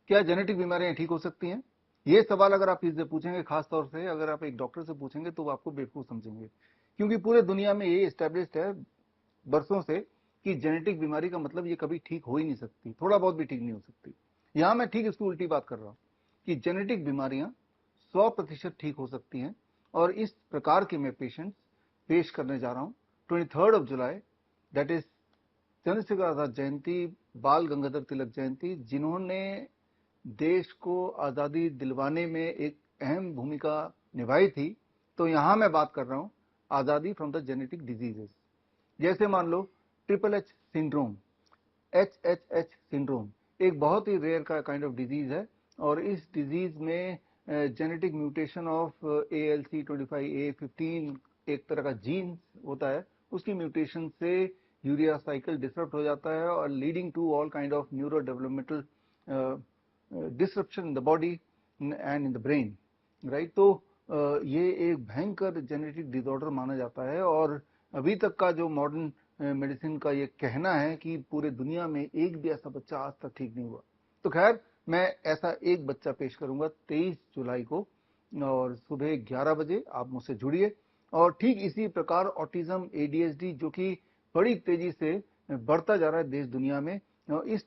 क्या जेनेटिक बीमारियां ठीक हो सकती हैं? ये सवाल अगर आप किसी से पूछेंगे, खास तौर से अगर आप एक डॉक्टर से पूछेंगे तो वो आपको बेवकूफ समझेंगे, क्योंकि पूरे दुनिया में ये एस्टेब्लिश्ड है बरसों से कि जेनेटिक बीमारी का मतलब ये कभी ठीक हो ही नहीं सकती, थोड़ा बहुत भी ठीक नहीं हो सकती। यहां मैं ठीक इसकी उल्टी बात कर रहा हूं कि जेनेटिक बीमारियां 100% ठीक हो सकती हैं, और इस प्रकार के मैं पेशेंट्स पेश करने जा रहा हूं 23 जुलाई, दैट इज चंद्रशेखर आजाद जयंती, बाल गंगाधर तिलक जयंती, जिन्होंने देश को आजादी दिलवाने में एक अहम भूमिका निभाई थी। तो यहां मैं बात कर रहा हूं आजादी फ्रॉम द जेनेटिक डिजीजेस। जैसे मान लो triple H syndrome, H syndrome एक बहुत ही रेयर का काइंड ऑफ डिजीज है, और इस डिजीज में जेनेटिक म्यूटेशन ऑफ ALC25A15 एक तरह का जीन होता है, उसकी म्यूटेशन से यूरिया साइकिल डिसरप्ट हो जाता है और leading to all kind of neurodevelopmental disruption in the body and in the brain, right. तो ये एक भयंकर जेनेटिक डिसऑर्डर माना जाता है, और अभी तक का जो मॉडर्न मेडिसिन का ये कहना है कि पूरे दुनिया में एक भी ऐसा बच्चा आज तक ठीक नहीं हुआ। तो खैर, मैं ऐसा एक बच्चा पेश करूंगा 23 जुलाई को, और सुबह 11 बजे आप मुझसे जुड़िए। और ठीक इसी प्रकार ऑटिज्म, ADHD जो कि बड़ी तेजी से बढ़ता जा रहा है देश दुनिया में, इस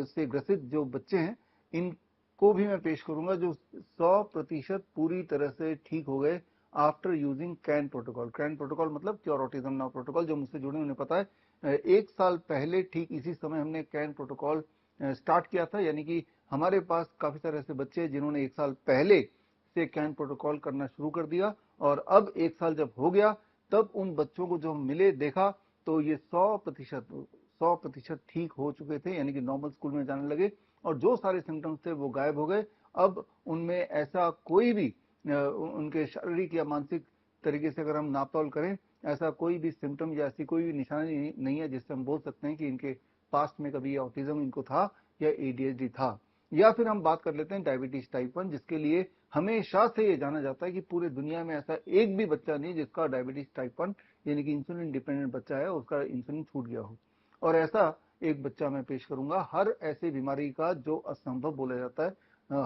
से ग्रसित जो बच्चे हैं इनको भी मैं पेश करूंगा, जो 100% पूरी तरह से ठीक हो गए after using can protocol. Can protocol मतलब क्योर ऑटिज्म नाउ प्रोटोकॉल। जो मुझसे जुड़े उन्हें पता है, एक साल पहले ठीक इसी समय हमने कैन प्रोटोकॉल स्टार्ट किया था, यानी कि हमारे पास काफी सारे ऐसे बच्चे हैं जिन्होंने एक साल पहले से कैन प्रोटोकॉल करना शुरू कर दिया, और अब एक साल जब हो गया तब उन बच्चों को जो मिले देखा तो ये 100% ठीक हो चुके थे, यानी कि नॉर्मल स्कूल में जाने लगे, और जो सारे सिम्टम्स थे वो गायब हो गए। अब उनमें ऐसा कोई भी उनके शारीरिक या मानसिक तरीके से अगर हम नापतोल करें, ऐसा कोई भी सिम्टम या ऐसी कोई भी निशानी नहीं है जिससे हम बोल सकते हैं कि इनके पास्ट में कभी ऑटिज्म इनको था या ADHD था। या फिर हम बात कर लेते हैं डायबिटीज टाइप 1, जिसके लिए हमेशा से ये जाना जाता है कि पूरे दुनिया में ऐसा एक भी बच्चा नहीं जिसका डायबिटीज टाइप 1 यानी कि इंसुलिन डिपेंडेंट बच्चा है, उसका इंसुलिन छूट गया हो। और ऐसा एक बच्चा मैं पेश करूंगा, हर ऐसी बीमारी का जो असंभव बोला जाता है,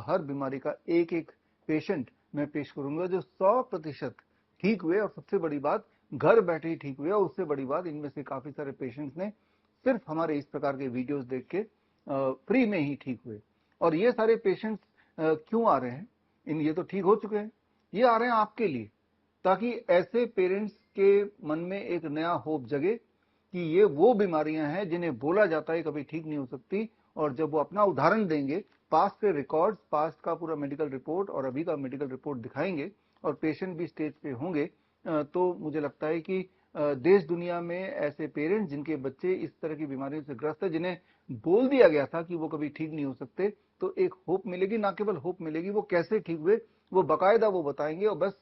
हर बीमारी का एक एक पेशेंट मैं पेश करूंगा जो 100% ठीक हुए, और सबसे बड़ी बात घर बैठे ही ठीक हुए। और उससे बड़ी बात, इनमें से काफी सारे पेशेंट्स ने सिर्फ हमारे इस प्रकार के वीडियोस देख के फ्री में ही ठीक हुए। और ये सारे पेशेंट्स क्यों आ रहे हैं? ये तो ठीक हो चुके हैं, ये आ रहे हैं आपके लिए, ताकि ऐसे पेरेंट्स के मन में एक नया होप जगे कि ये वो बीमारियां हैं जिन्हें बोला जाता है कभी ठीक नहीं हो सकती, और जब वो अपना उदाहरण देंगे, पास्ट के रिकॉर्ड्स, पास्ट का पूरा मेडिकल रिपोर्ट और अभी का मेडिकल रिपोर्ट दिखाएंगे, और पेशेंट भी स्टेज पे होंगे, तो मुझे लगता है कि देश दुनिया में ऐसे पेरेंट्स जिनके बच्चे इस तरह की बीमारियों से ग्रस्त है, जिन्हें बोल दिया गया था कि वो कभी ठीक नहीं हो सकते, तो एक होप मिलेगी। ना केवल होप मिलेगी, वो कैसे ठीक हुए वो बाकायदा वो बताएंगे। और बस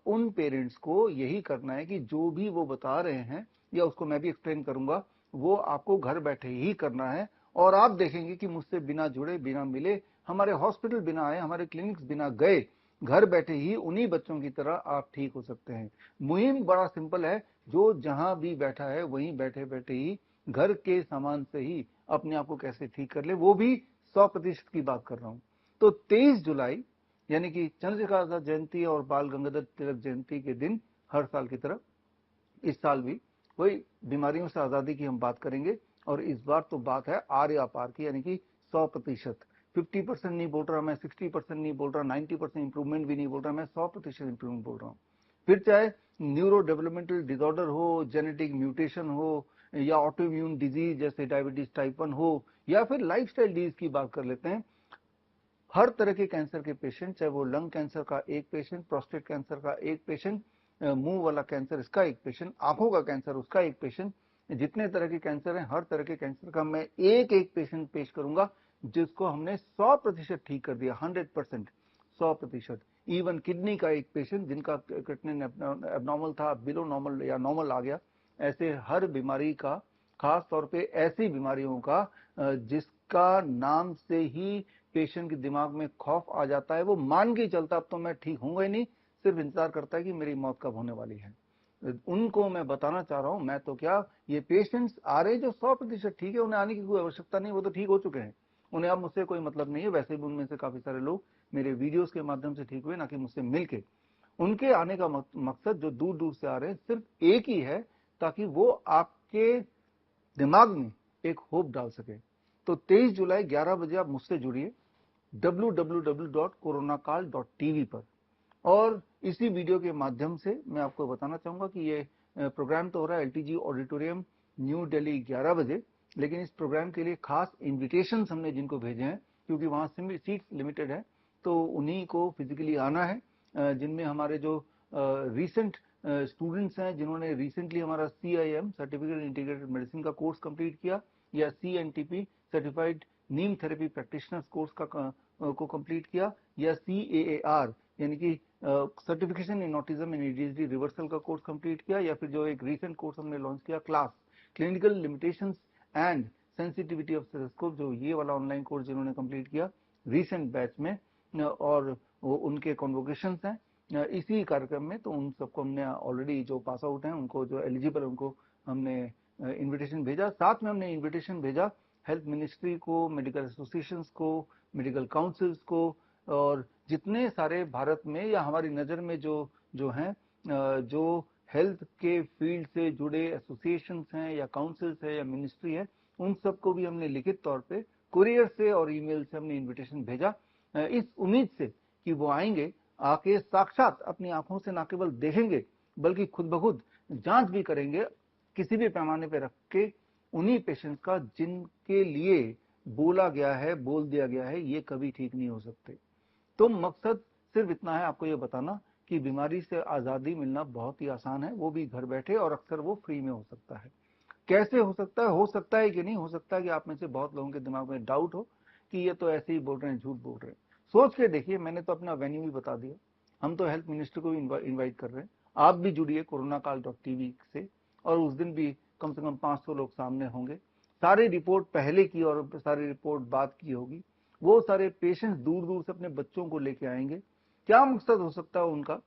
उन पेरेंट्स को यही करना है कि जो भी वो बता रहे हैं, या उसको मैं भी एक्सप्लेन करूंगा, वो आपको घर बैठे ही करना है। और आप देखेंगे कि मुझसे बिना जुड़े, बिना मिले, हमारे हॉस्पिटल बिना आए, हमारे क्लिनिक्स बिना गए, घर बैठे ही उन्हीं बच्चों की तरह आप ठीक हो सकते हैं। मुहिम बड़ा सिंपल है, जो जहां भी बैठा है वहीं बैठे बैठे ही घर के सामान से ही अपने आप को कैसे ठीक कर ले, वो भी 100% की बात कर रहा हूं। तो 23 जुलाई यानी कि चंद्रशेखर आजाद जयंती और बाल गंगाधर तिलक जयंती के दिन हर साल की तरह इस साल भी वही बीमारियों से आजादी की हम बात करेंगे। और इस बार तो बात है आर या पार की, यानी कि 100%। 50% नहीं बोल रहा मैं, 60% नहीं बोल रहा, 90% इंप्रूवमेंट भी नहीं बोल रहा मैं, 100% इंप्रूवमेंट बोल रहा हूँ। फिर चाहे न्यूरो डेवलपमेंटल डिसऑर्डर हो, जेनेटिक म्यूटेशन हो, या ऑटो इम्यून डिजीज जैसे डायबिटीज टाइप 1 हो, या फिर लाइफस्टाइल डिजीज की बात कर लेते हैं, हर तरह के कैंसर के पेशेंट, चाहे वो लंग कैंसर का एक पेशेंट, प्रोस्टेट कैंसर का एक पेशेंट, मुंह वाला कैंसर इसका एक पेशेंट, आंखों का कैंसर उसका एक पेशेंट, जितने तरह के कैंसर हैं हर तरह के कैंसर का मैं एक एक पेशेंट पेश करूंगा, जिसको हमने 100% ठीक कर दिया, 100%, 100%। इवन किडनी का एक पेशेंट जिनका क्रिएटिनिन एबनॉर्मल था, बिलो नॉर्मल या नॉर्मल आ गया। ऐसे हर बीमारी का, खास तौर पे ऐसी बीमारियों का जिसका नाम से ही पेशेंट के दिमाग में खौफ आ जाता है, वो मान के चलता अब तो मैं ठीक होऊंगा ही नहीं, सिर्फ इंतजार करता है कि मेरी मौत कब होने वाली है। उनको मैं बताना चाह रहा हूं, मैं तो क्या, ये पेशेंट्स आ रहे जो 100% ठीक है, उन्हें आने की कोई आवश्यकता नहीं, वो तो ठीक हो चुके हैं। उन्हें अब मुझसे कोई मतलब नहीं है, वैसे भी उनमें से काफी सारे लोग मेरे वीडियोस के माध्यम से ठीक हुए, ना कि मुझसे मिलके। उनके आने का मकसद जो दूर दूर से आ रहे हैं सिर्फ एक ही है, ताकि वो आपके दिमाग में एक होप डाल सके। तो 23 जुलाई 11 बजे आप मुझसे जुड़िए www.coronakal.tv पर। और इसी वीडियो के माध्यम से मैं आपको बताना चाहूंगा कि ये प्रोग्राम तो हो रहा है LTG ऑडिटोरियम, न्यू दिल्ली 11 बजे, लेकिन इस प्रोग्राम के लिए खास इन्विटेशन हमने जिनको भेजे हैं, क्योंकि वहां सीट्स लिमिटेड है, तो उन्हीं को फिजिकली आना है, जिनमें हमारे जो रिसेंट स्टूडेंट्स हैं, जिन्होंने रिसेंटली हमारा CIM सर्टिफिकेट इंटीग्रेटेड मेडिसिन का कोर्स कंप्लीट किया, या CNTP सर्टिफाइड नीम थेरेपी प्रैक्टिशनर्स कोर्स को कंप्लीट किया, या CAAR यानी कि certification in autism and ADHD reversal का कोर्स कंप्लीट किया, या फिर जो एक रिसेंट कोर्स हमने लॉन्च किया class clinical limitations and sensitivity of stethoscope, जो ये वाला ऑनलाइन कोर्स जिन्होंने कंप्लीट किया रिसेंट बैच में, और उनके कॉन्वोकेशंस हैं इसी कार्यक्रम में, तो उन सबको हमने ऑलरेडी जो पास आउट हैं, उनको जो एलिजिबल उनको हमने इन्विटेशन भेजा। साथ में हमने इन्विटेशन भेजा हेल्थ मिनिस्ट्री को, मेडिकल एसोसिएशंस को, मेडिकल काउंसिल्स को, और जितने सारे भारत में या हमारी नज़र में जो हैं, जो हेल्थ के फील्ड से जुड़े एसोसिएशंस हैं या काउंसिल्स है या मिनिस्ट्री है, उन सबको भी हमने लिखित तौर पे कुरियर से और ईमेल से हमने इन्विटेशन भेजा, इस उम्मीद से कि वो आएंगे, आके साक्षात अपनी आंखों से न केवल देखेंगे बल्कि खुद ब खुद जांच भी करेंगे, किसी भी पैमाने पे रख के उन्हीं पेशेंट्स का जिनके लिए बोला गया है, बोल दिया गया है ये कभी ठीक नहीं हो सकते। तो मकसद सिर्फ इतना है, आपको ये बताना कि बीमारी से आज़ादी मिलना बहुत ही आसान है, वो भी घर बैठे, और अक्सर वो फ्री में हो सकता है। कैसे हो सकता है कि नहीं हो सकता है कि आप में से बहुत लोगों के दिमाग में डाउट हो कि ये तो ऐसे ही बोल रहे हैं, झूठ बोल रहे हैं। सोच के देखिए, मैंने तो अपना वेन्यू भी बता दिया, हम तो हेल्थ मिनिस्टर को भी इन्वाइट कर रहे हैं। आप भी जुड़िए coronakal.tv से, और उस दिन भी कम से कम 500 लोग सामने होंगे। सारी रिपोर्ट पहले की और सारी रिपोर्ट बाद की होगी। वो सारे पेशेंट्स दूर दूर से अपने बच्चों को लेके आएंगे। क्या मकसद हो सकता है उनका?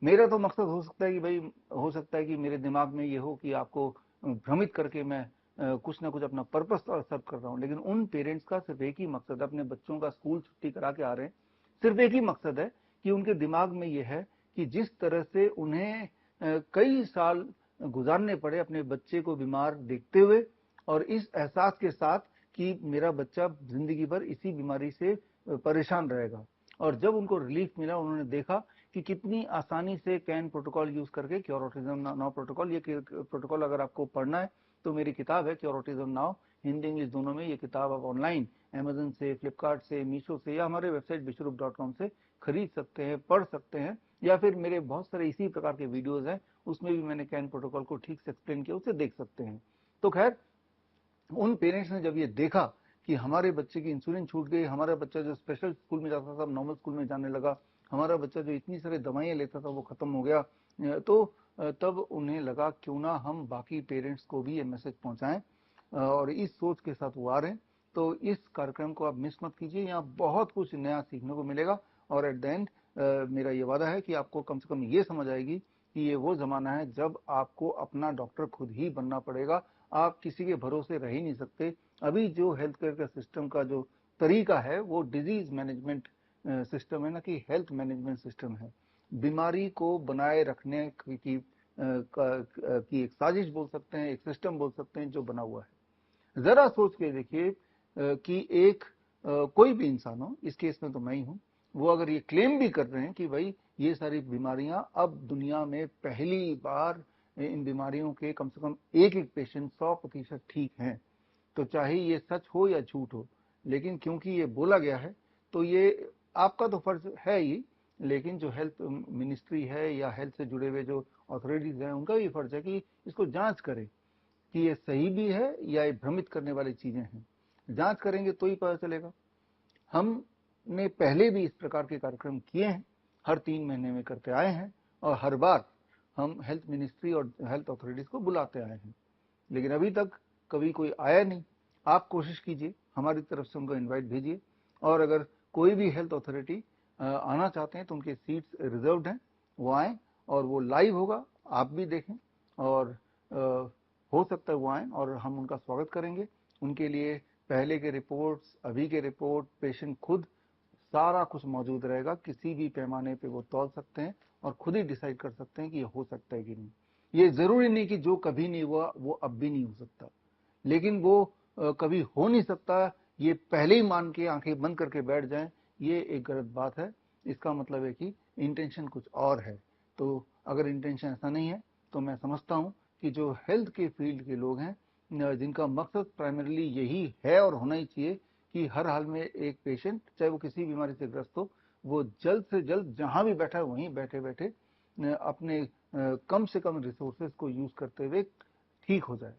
मेरा तो मकसद हो सकता है कि भाई, हो सकता है कि मेरे दिमाग में ये हो कि आपको भ्रमित करके मैं कुछ ना कुछ अपना पर्पस सर्व कर रहा हूं, लेकिन उन पेरेंट्स का सिर्फ एक ही मकसद है, अपने बच्चों का स्कूल छुट्टी करा के आ रहे हैं, सिर्फ एक ही मकसद है कि उनके दिमाग में ये है कि जिस तरह से उन्हें कई साल गुजारने पड़े अपने बच्चे को बीमार देखते हुए, और इस एहसास के साथ कि मेरा बच्चा जिंदगी भर इसी बीमारी से परेशान रहेगा, और जब उनको रिलीफ मिला, उन्होंने देखा कि कितनी आसानी से कैन प्रोटोकॉल यूज करके, क्योर ऑटिज्म नाउ प्रोटोकॉल, ये प्रोटोकॉल अगर आपको पढ़ना है तो मेरी किताब है cure autism now, Hindi English दोनों में। ये किताब आप ऑनलाइन अमेजन से, फ्लिपकार्ट से, मीशो से, या हमारे वेबसाइट विश्वरूप.com से खरीद सकते हैं, पढ़ सकते हैं, या फिर मेरे बहुत सारे इसी प्रकार के वीडियोज हैं, उसमें भी मैंने कैन प्रोटोकॉल को ठीक से एक्सप्लेन किया, उसे देख सकते हैं। तो खैर, उन पेरेंट्स ने जब ये देखा कि हमारे बच्चे की इंसुलिन छूट गई, हमारा बच्चा जो स्पेशल स्कूल में जाता था नॉर्मल स्कूल में जाने लगा, हमारा बच्चा जो इतनी सारी दवाइयाँ लेता था वो खत्म हो गया, तो तब उन्हें लगा क्यों ना हम बाकी पेरेंट्स को भी ये मैसेज पहुंचाएं, और इस सोच के साथ वो आ रहे हैं। तो इस कार्यक्रम को आप मिस मत कीजिए, यहाँ बहुत कुछ नया सीखने को मिलेगा, और एट द एंड मेरा ये वादा है कि आपको कम से कम ये समझ आएगी कि ये वो जमाना है जब आपको अपना डॉक्टर खुद ही बनना पड़ेगा, आप किसी के भरोसे रह ही नहीं सकते। अभी जो हेल्थ केयर का सिस्टम का जो तरीका है वो डिजीज मैनेजमेंट सिस्टम है, ना कि हेल्थ मैनेजमेंट सिस्टम है। बीमारी को बनाए रखने की एक साजिश बोल सकते हैं, एक सिस्टम बोल सकते हैं जो बना हुआ है। जरा सोच के देखिए कि एक कोई भी इंसान हो, इस केस में तो मैं ही हूं, वो अगर ये क्लेम भी कर रहे हैं कि भाई ये सारी बीमारियां अब दुनिया में पहली बार, इन बीमारियों के कम से कम एक एक पेशेंट 100% ठीक हैं, तो चाहे ये सच हो या झूठ हो, लेकिन क्योंकि ये बोला गया है तो ये आपका तो फर्ज है ही, लेकिन जो हेल्थ मिनिस्ट्री है या हेल्थ से जुड़े हुए जो अथॉरिटीज हैं, उनका भी फर्ज है कि इसको जांच करें कि ये सही भी है या ये भ्रमित करने वाली चीजें हैं। जांच करेंगे तो ही पता चलेगा। हमने पहले भी इस प्रकार के कार्यक्रम किए हैं, हर 3 महीने में करते आए हैं, और हर बार हम हेल्थ मिनिस्ट्री और हेल्थ अथॉरिटीज को बुलाते आए हैं, लेकिन अभी तक कभी कोई आया नहीं। आप कोशिश कीजिए, हमारी तरफ से उनको इनवाइट भेजिए, और अगर कोई भी हेल्थ अथॉरिटी आना चाहते हैं तो उनके सीट्स रिजर्व्ड हैं, वो आएँ, और वो लाइव होगा, आप भी देखें, और हो सकता है वो आएँ और हम उनका स्वागत करेंगे। उनके लिए पहले के रिपोर्ट्स, अभी के रिपोर्ट, पेशेंट खुद सारा कुछ मौजूद रहेगा। किसी भी पैमाने पे वो तौल सकते हैं और खुद ही डिसाइड कर सकते हैं कि ये हो सकता है कि नहीं। ये जरूरी नहीं कि जो कभी नहीं हुआ वो अब भी नहीं हो सकता, लेकिन वो कभी हो नहीं सकता ये पहले ही मान के आंखें बंद करके बैठ जाएं, ये एक गलत बात है। इसका मतलब है कि इंटेंशन कुछ और है। तो अगर इंटेंशन ऐसा नहीं है तो मैं समझता हूं कि जो हेल्थ के फील्ड के लोग हैं, जिनका मकसद प्राइमरीली यही है और होना ही चाहिए कि हर हाल में एक पेशेंट, चाहे वो किसी बीमारी से ग्रस्त हो, वो जल्द से जल्द जहां भी बैठा है वहीं बैठे बैठे अपने कम से कम रिसोर्सेज को यूज करते हुए ठीक हो जाए।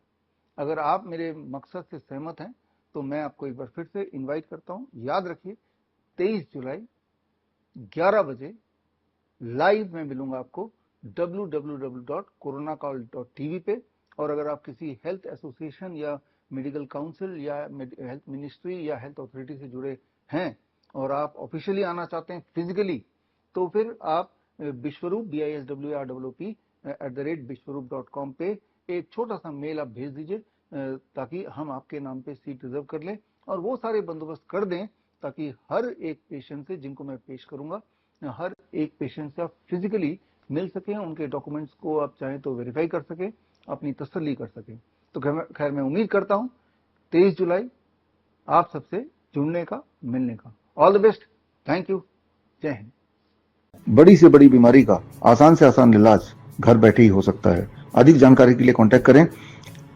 अगर आप मेरे मकसद से सहमत हैं तो मैं आपको एक बार फिर से इनवाइट करता हूं। याद रखिए 23 जुलाई 11 बजे लाइव में मिलूंगा आपको www.coronacall.tv पे। और अगर आप किसी हेल्थ एसोसिएशन या मेडिकल काउंसिल या हेल्थ मिनिस्ट्री या हेल्थ अथॉरिटी से जुड़े हैं और आप ऑफिशियली आना चाहते हैं फिजिकली, तो फिर आप विश्वरूप biswroop@विश्वरूप.com पे एक छोटा सा मेल आप भेज दीजिए ताकि हम आपके नाम पे सीट रिजर्व कर लें और वो सारे बंदोबस्त कर दें ताकि हर एक पेशेंट से, जिनको मैं पेश करूंगा, हर एक पेशेंट से आप फिजिकली मिल सकें, उनके डॉक्यूमेंट्स को आप चाहें तो वेरीफाई कर सकें, अपनी तसल्ली कर सकें। तो खैर मैं उम्मीद करता हूं 23 जुलाई आप सबसे जुड़ने का, मिलने का। All the best, thank you, जय हिंद। बड़ी से बड़ी बीमारी का आसान से आसान इलाज घर बैठे ही हो सकता है। अधिक जानकारी के लिए कांटेक्ट करें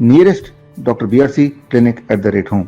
nearest Dr. BRC Clinic @ home।